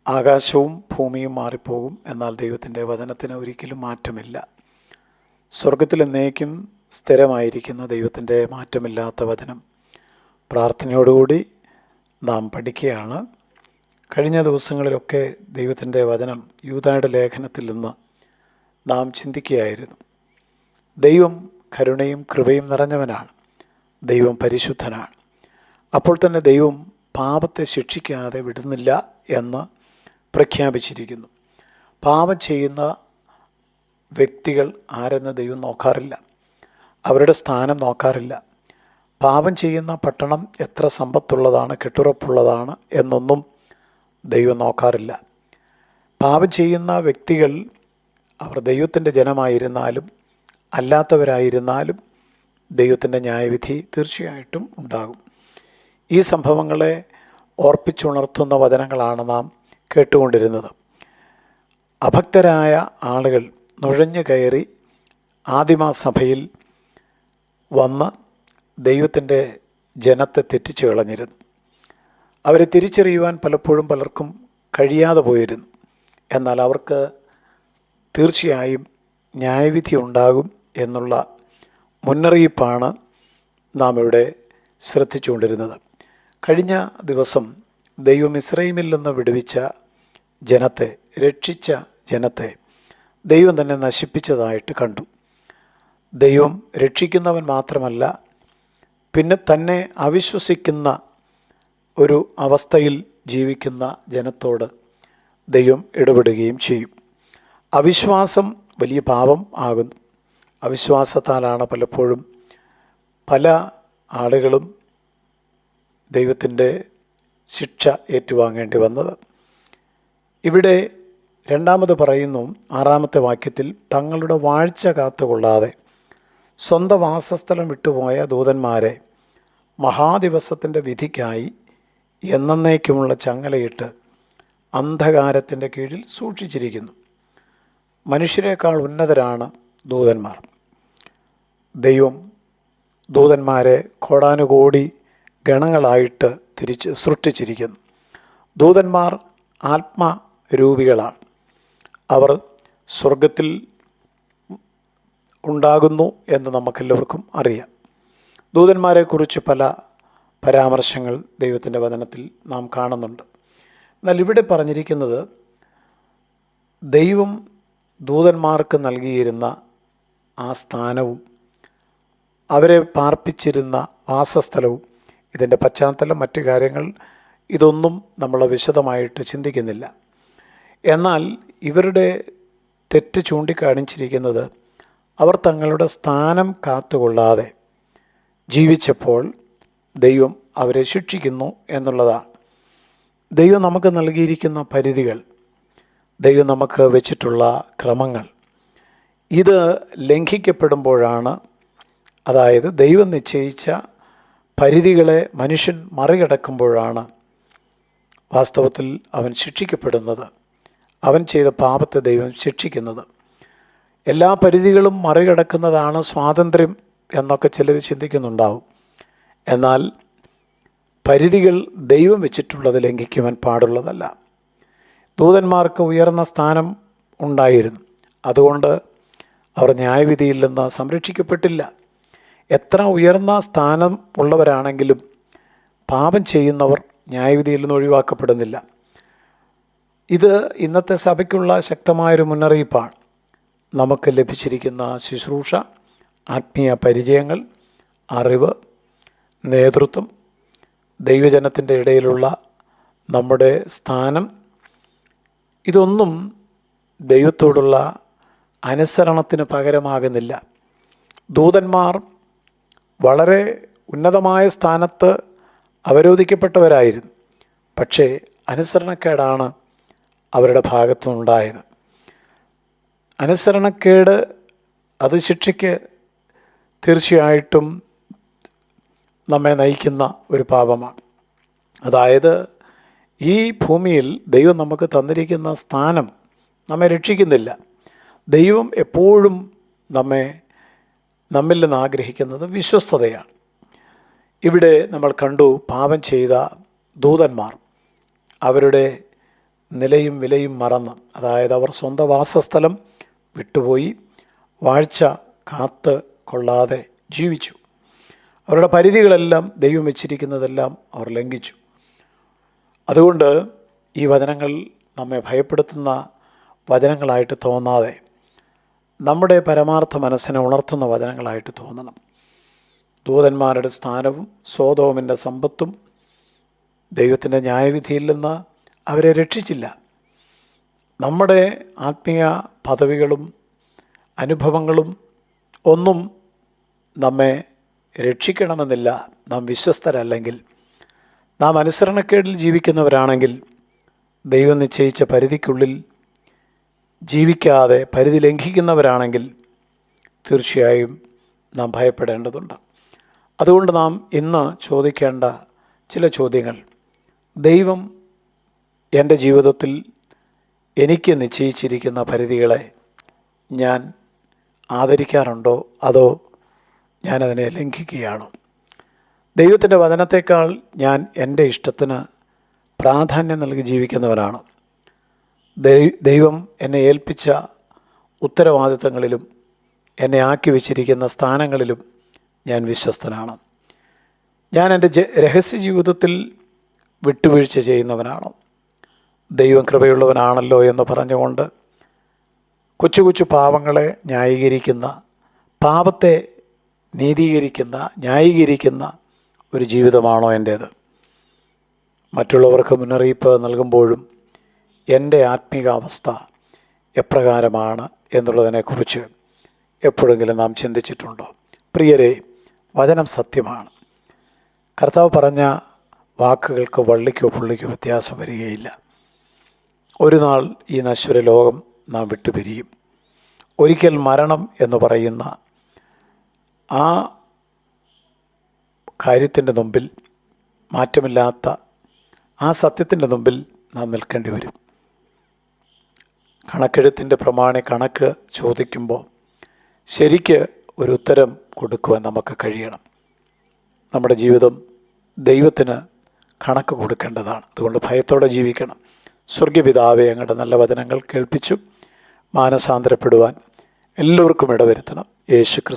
ആകാശവും ഭൂമിയും മാറിപ്പോകും, എന്നാൽ ദൈവത്തിൻ്റെ വചനത്തിന് ഒരിക്കലും മാറ്റമില്ല. സ്വർഗത്തിൽ എന്നേക്കും സ്ഥിരമായിരിക്കുന്ന ദൈവത്തിൻ്റെ മാറ്റമില്ലാത്ത വചനം പ്രാർത്ഥനയോടുകൂടി നാം പഠിക്കുകയാണ്. കഴിഞ്ഞ ദിവസങ്ങളിലൊക്കെ ദൈവത്തിൻ്റെ വചനം യൂദായുടെ ലേഖനത്തിൽ നിന്ന് നാം ചിന്തിക്കുകയായിരുന്നു. ദൈവം കരുണയും കൃപയും നിറഞ്ഞവനാണ്. ദൈവം പരിശുദ്ധനാണ്. അപ്പോൾ തന്നെ ദൈവം പാപത്തെ ശിക്ഷിക്കാതെ വിടുന്നില്ല എന്ന് പ്രഖ്യാപിച്ചിരിക്കുന്നു. പാപം ചെയ്യുന്ന വ്യക്തികൾ ആരെന്ന് ദൈവം നോക്കാറില്ല. അവരുടെ സ്ഥാനം നോക്കാറില്ല. പാപം ചെയ്യുന്ന പട്ടണം എത്ര സമ്പത്തുള്ളതാണ്, കെട്ടുറപ്പുള്ളതാണ് എന്നൊന്നും ദൈവം നോക്കാറില്ല. പാപം ചെയ്യുന്ന വ്യക്തികൾ അവർ ദൈവത്തിൻ്റെ ജനമായിരുന്നാലും അല്ലാത്തവരായിരുന്നാലും ദൈവത്തിൻ്റെ ന്യായവിധി തീർച്ചയായിട്ടും ഉണ്ടാകും. ഈ സംഭവങ്ങളെ ഓർപ്പിച്ചുണർത്തുന്ന വചനങ്ങളാണ് നാം കേട്ടുകൊണ്ടിരുന്നത്. അഭക്തരായ ആളുകൾ നുഴഞ്ഞു കയറി ആദിമസഭയിൽ വന്ന് ദൈവത്തിൻ്റെ ജനത്തെ തെറ്റിച്ചു കളഞ്ഞിരുന്നു. അവരെ തിരിച്ചറിയുവാൻ പലപ്പോഴും പലർക്കും കഴിയാതെ പോയിരുന്നു. എന്നാൽ അവർക്ക് തീർച്ചയായും ന്യായവിധി ഉണ്ടാകും എന്നുള്ള മുന്നറിയിപ്പാണ് നാം ഇവിടെ ശ്രദ്ധിച്ചുകൊണ്ടിരുന്നത്. കഴിഞ്ഞ ദിവസം ദൈവം മിസ്രയീമിൽ നിന്ന് വിടുവിച്ച ജനത്തെ, രക്ഷിച്ച ജനത്തെ ദൈവം തന്നെ നശിപ്പിച്ചതായിട്ട് കണ്ടു. ദൈവം രക്ഷിക്കുന്നവൻ മാത്രമല്ല, പിന്നെ തന്നെ അവിശ്വസിക്കുന്ന ഒരു അവസ്ഥയിൽ ജീവിക്കുന്ന ജനത്തോട് ദൈവം ഇടപെടുകയും ചെയ്യും. അവിശ്വാസം വലിയ പാപം ആകുന്നു. അവിശ്വാസത്താലാണ് പലപ്പോഴും പല ആളുകളും ദൈവത്തിൻ്റെ ശിക്ഷ ഏറ്റുവാങ്ങേണ്ടി വന്നത്. ഇവിടെ രണ്ടാമത് പറയുന്നു, 6-ാമത്തെ വാക്യത്തിൽ, തങ്ങളുടെ വാഴ്ച കാത്തുകൊള്ളാതെ സ്വന്തം വാസസ്ഥലം വിട്ടുപോയ ദൂതന്മാരെ മഹാദിവസത്തിൻ്റെ വിധിക്കായി എന്നേക്കുമുള്ള ചങ്ങലയിട്ട് അന്ധകാരത്തിൻ്റെ കീഴിൽ സൂക്ഷിച്ചിരിക്കുന്നു. മനുഷ്യരെക്കാൾ ഉന്നതരാണ് ദൂതന്മാർ. ദൈവം ദൂതന്മാരെ കോടാനുകോടി ഗണങ്ങളായിട്ട് സൃഷ്ടിച്ചിരിക്കുന്നു. ദൂതന്മാർ ആത്മരൂപികളാണ്. അവർ സ്വർഗത്തിൽ ഉണ്ടാകുന്നു എന്ന് നമുക്കെല്ലാവർക്കും അറിയാം. ദൂതന്മാരെക്കുറിച്ച് പല പരാമർശങ്ങൾ ദൈവത്തിൻ്റെ വചനത്തിൽ നാം കാണുന്നുണ്ട്. എന്നാൽ ഇവിടെ പറഞ്ഞിരിക്കുന്നത് ദൈവം ദൂതന്മാർക്ക് നൽകിയിരുന്ന ആ സ്ഥാനവും അവരെ പാർപ്പിച്ചിരുന്ന വാസസ്ഥലവും, ഇതിൻ്റെ പശ്ചാത്തലം, മറ്റു കാര്യങ്ങൾ ഇതൊന്നും നമ്മൾ വിശദമായിട്ട് ചിന്തിക്കുന്നില്ല. എന്നാൽ ഇവരുടെ തെറ്റ് ചൂണ്ടിക്കാണിച്ചിരിക്കുന്നത് അവർ തങ്ങളുടെ സ്ഥാനം കാത്തുകൊള്ളാതെ ജീവിച്ചപ്പോൾ ദൈവം അവരെ ശിക്ഷിക്കുന്നു എന്നുള്ളതാണ്. ദൈവം നമുക്ക് നൽകിയിരിക്കുന്ന പരിധികൾ, ദൈവം നമുക്ക് വെച്ചിട്ടുള്ള ക്രമങ്ങൾ, ഇത് ലംഘിക്കപ്പെടുമ്പോഴാണ്, അതായത് ദൈവം നിശ്ചയിച്ച പരിധികളെ മനുഷ്യൻ മറികടക്കുമ്പോഴാണ് വാസ്തവത്തിൽ അവൻ ശിക്ഷിക്കപ്പെടുന്നത്. അവൻ ചെയ്ത പാപത്തെ ദൈവം ശിക്ഷിക്കുന്നത്. എല്ലാ പരിധികളും മറികടക്കുന്നതാണ് സ്വാതന്ത്ര്യം എന്നൊക്കെ ചിലർ ചിന്തിക്കുന്നുണ്ടാവും. എന്നാൽ പരിധികൾ ദൈവം വെച്ചിട്ടുള്ളത് ലംഘിക്കുവാൻ പാടുള്ളതല്ല. ദൂതന്മാർക്ക് ഉയർന്ന സ്ഥാനം ഉണ്ടായിരുന്നു. അതുകൊണ്ട് അവർ ന്യായവിധിയിൽ നിന്ന് സംരക്ഷിക്കപ്പെട്ടില്ല. എത്ര ഉയർന്ന സ്ഥാനം ഉള്ളവരാണെങ്കിലും പാപം ചെയ്യുന്നവർ ന്യായവിധിയിൽ നിന്ന് ഒഴിവാക്കപ്പെടുന്നില്ല. ഇത് ഇന്നത്തെ സഭയ്ക്കുള്ള ശക്തമായൊരു മുന്നറിയിപ്പാണ്. നമുക്ക് ലഭിച്ചിരിക്കുന്ന ശുശ്രൂഷ, ആത്മീയ പരിചയങ്ങൾ, അറിവ്, നേതൃത്വം, ദൈവജനത്തിൻ്റെ ഇടയിലുള്ള നമ്മുടെ സ്ഥാനം, ഇതൊന്നും ദൈവത്തോടുള്ള അനുസരണത്തിന് പകരമാകുന്നില്ല. ദൂതന്മാർ വളരെ ഉന്നതമായ സ്ഥാനത്ത് അവരോധിക്കപ്പെട്ടവരായിരുന്നു. പക്ഷേ അനുസരണക്കേടാണ് അവരുടെ ഭാഗത്തുനിന്നുണ്ടായത്. അനുസരണക്കേട് അത് ശിക്ഷയ്ക്ക് തീർച്ചയായിട്ടും നമ്മെ നയിക്കുന്ന ഒരു പാപമാണ്. അതായത് ഈ ഭൂമിയിൽ ദൈവം നമുക്ക് തന്നിരിക്കുന്ന സ്ഥാനം നമ്മെ രക്ഷിക്കുന്നില്ല. ദൈവം എപ്പോഴും നമ്മിൽ നിന്ന് ആഗ്രഹിക്കുന്നത് വിശ്വസ്തതയാണ്. ഇവിടെ നമ്മൾ കണ്ടു, പാപം ചെയ്ത ദൂതന്മാർ അവരുടെ നിലയും വിലയും മറന്ന്, അതായത് അവർ സ്വന്തം വാസസ്ഥലം വിട്ടുപോയി വാഴ്ച കാത്ത് കൊള്ളാതെ ജീവിച്ചു. അവരുടെ പരിധികളെല്ലാം ദൈവം വെച്ചിരിക്കുന്നതെല്ലാം അവർ ലംഘിച്ചു. അതുകൊണ്ട് ഈ വചനങ്ങൾ നമ്മെ ഭയപ്പെടുത്തുന്ന വചനങ്ങളായിട്ട് തോന്നാതെ നമ്മുടെ പരമാർത്ഥ മനസ്സിനെ ഉണർത്തുന്ന വചനങ്ങളായിട്ട് തോന്നണം. ദൂതന്മാരുടെ സ്ഥാനവും സോദോമിൻ്റെ സമ്പത്തും ദൈവത്തിൻ്റെ ന്യായവിധിയിൽ നിന്ന് അവരെ രക്ഷിച്ചില്ല. നമ്മുടെ ആത്മീയ പദവികളും അനുഭവങ്ങളും ഒന്നും നമ്മെ രക്ഷിക്കണമെന്നില്ല. നാം വിശ്വസ്തരല്ലെങ്കിൽ, നാം അനുസരണക്കേടിൽ ജീവിക്കുന്നവരാണെങ്കിൽ, ദൈവം നിശ്ചയിച്ച പരിധിക്കുള്ളിൽ ജീവിക്കാതെ പരിധി ലംഘിക്കുന്നവരാണെങ്കിൽ തീർച്ചയായും നാം ഭയപ്പെടേണ്ടതുണ്ട്. അതുകൊണ്ട് നാം ഇന്ന് ചോദിക്കേണ്ട ചില ചോദ്യങ്ങൾ: ദൈവം എൻ്റെ ജീവിതത്തിൽ എനിക്ക് നിശ്ചയിച്ചിരിക്കുന്ന പരിധികളെ ഞാൻ ആദരിക്കാറുണ്ടോ, അതോ ഞാനതിനെ ലംഘിക്കുകയാണോ? ദൈവത്തിൻ്റെ വചനത്തേക്കാൾ ഞാൻ എൻ്റെ ഇഷ്ടത്തിന് പ്രാധാന്യം നൽകി ജീവിക്കുന്നവനാണ്. ദൈവം എന്നെ ഏൽപ്പിച്ച ഉത്തരവാദിത്തങ്ങളിലും എന്നെ ആക്കി വച്ചിരിക്കുന്ന സ്ഥാനങ്ങളിലും ഞാൻ വിശ്വസ്തനാണ്. ഞാൻ എൻ്റെ രഹസ്യ ജീവിതത്തിൽ വിട്ടുവീഴ്ച ചെയ്യുന്നവനാണോ? ദൈവം കൃപയുള്ളവനാണല്ലോ എന്ന് പറഞ്ഞുകൊണ്ട് കൊച്ചു കൊച്ചു പാവങ്ങളെ ന്യായീകരിക്കുന്ന, പാപത്തെ നീതീകരിക്കുന്ന, ന്യായീകരിക്കുന്ന ഒരു ജീവിതമാണോ എൻ്റേത്? മറ്റുള്ളവർക്ക് മുന്നറിയിപ്പ് നൽകുമ്പോഴും എൻ്റെ ആത്മീകാവസ്ഥ എപ്രകാരമാണ് എന്നുള്ളതിനെക്കുറിച്ച് എപ്പോഴെങ്കിലും നാം ചിന്തിച്ചിട്ടുണ്ടോ? പ്രിയരെ, വചനം സത്യമാണ്. കർത്താവ് പറഞ്ഞ വാക്കുകൾക്ക് വള്ളിക്കോ പുള്ളിക്കോ വ്യത്യാസം വരികയില്ല. ഒരു നാൾ ഈ നശ്വര ലോകം നാം വിട്ടുപിരിയും. ഒരിക്കൽ മരണം എന്ന് പറയുന്ന ആ കാര്യത്തിൻ്റെ മുമ്പിൽ, മാറ്റമില്ലാത്ത ആ സത്യത്തിൻ്റെ മുമ്പിൽ നാം നിൽക്കേണ്ടി വരും. കണക്കെഴുത്തിൻ്റെ പ്രമാണി കണക്ക് ചോദിക്കുമ്പോൾ ശരിക്ക് ഒരു ഉത്തരം കൊടുക്കുവാൻ നമുക്ക് കഴിയണം. നമ്മുടെ ജീവിതം ദൈവത്തിന് കണക്ക് കൊടുക്കേണ്ടതാണ്. അതുകൊണ്ട് ഭയത്തോടെ ജീവിക്കണം. സ്വർഗപിതാവേ, അങ്ങയുടെ നല്ല വചനങ്ങൾ കേൾപ്പിച്ചു മാനസാന്തരപ്പെടുവാൻ എല്ലാവർക്കും ഇടവരുത്തണം. യേശു ക്രിസ്തു